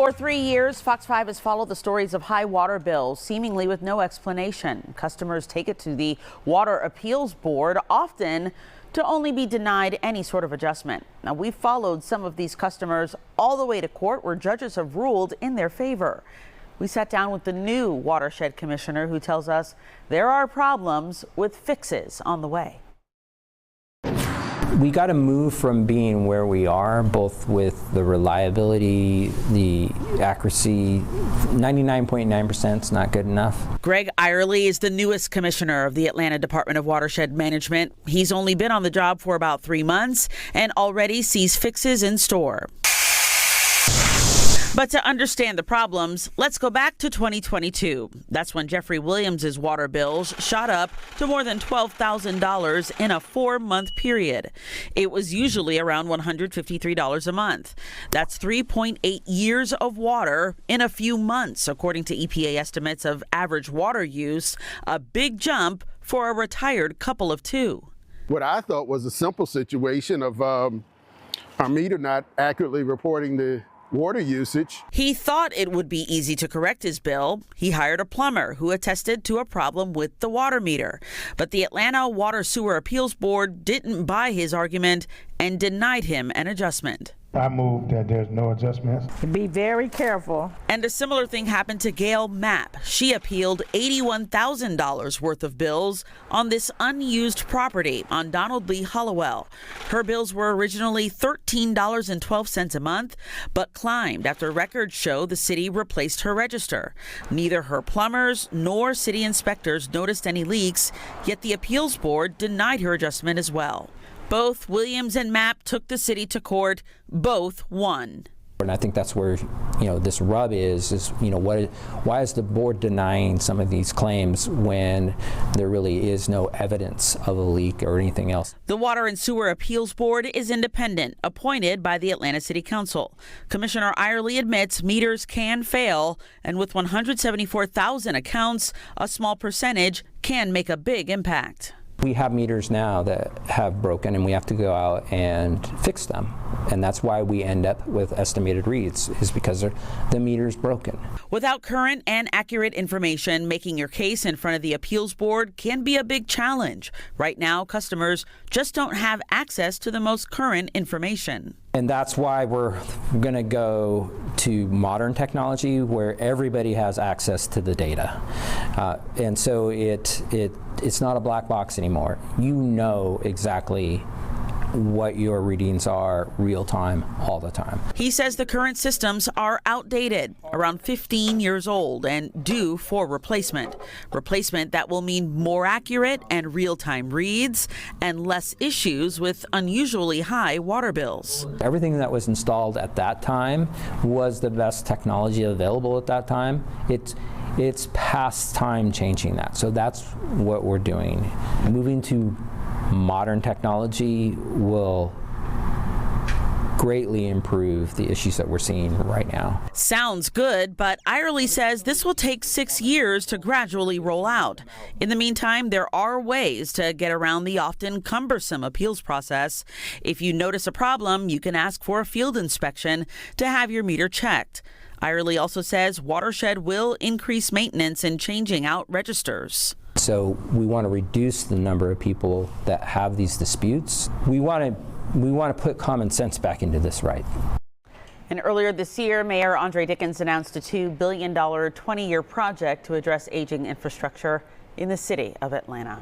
For 3 years, Fox 5 has followed the stories of high water bills, seemingly with no explanation. Customers take it to the Water Appeals Board, often to only be denied any sort of adjustment. Now, we've followed some of these customers all the way to court, where judges have ruled in their favor. We sat down with the new Watershed commissioner, who tells us there are problems with fixes on the way. We got to move from being where we are, both with the reliability, the accuracy. 99.9% is not good enough. Greg Irely is the newest commissioner of the Atlanta Department of Watershed Management. He's only been on the job for about 3 months and already sees fixes in store. But to understand the problems, let's go back to 2022. That's when Jeffrey Williams' water bills shot up to more than $12,000 in a 4-month period. It was usually around $153 a month. That's 3.8 years of water in a few months, according to EPA estimates of average water use, a big jump for a retired couple of two. What I thought was a simple situation of our meter not accurately reporting the water usage. He thought it would be easy to correct his bill. He hired a plumber who attested to a problem with the water meter. But the Atlanta Water Sewer Appeals Board didn't buy his argument and denied him an adjustment. I move that there's no adjustments. Be very careful. And a similar thing happened to Gail Mapp. She appealed $81,000 worth of bills on this unused property on Donald Lee Hollowell. Her bills were originally $13.12 a month, but climbed after records show the city replaced her register. Neither her plumbers nor city inspectors noticed any leaks, yet the appeals board denied her adjustment as well. Both Williams and Mapp took the city to court. Both won. And I think that's where, this rub is why is the board denying some of these claims when there really is no evidence of a leak or anything else? The Water and Sewer Appeals Board is independent, appointed by the Atlanta City Council. Commissioner Irely admits meters can fail, and with 174,000 accounts, a small percentage can make a big impact. We have meters now that have broken, and we have to go out and fix them. And that's why we end up with estimated reads, is because the meter's broken. Without current and accurate information, making your case in front of the appeals board can be a big challenge. Right now, customers just don't have access to the most current information. And that's why we're going to go to modern technology where everybody has access to the data. And so it's not a black box anymore. You know exactly what your readings are real time, all the time. He says the current systems are outdated, around 15 years old, and due for replacement. Replacement that will mean more accurate and real-time reads and less issues with unusually high water bills. Everything that was installed at that time was the best technology available at that time. It's past time changing that. So that's what we're doing. Moving to modern technology will greatly improve the issues that we're seeing right now. Sounds good, but Irely says this will take 6 years to gradually roll out. In the meantime, there are ways to get around the often cumbersome appeals process. If you notice a problem, you can ask for a field inspection to have your meter checked. Irely also says Watershed will increase maintenance and changing out registers. So we want to reduce the number of people that have these disputes. We want to put common sense back into this, right? And earlier this year, Mayor Andre Dickens announced a $2 billion 20-year project to address aging infrastructure in the city of Atlanta.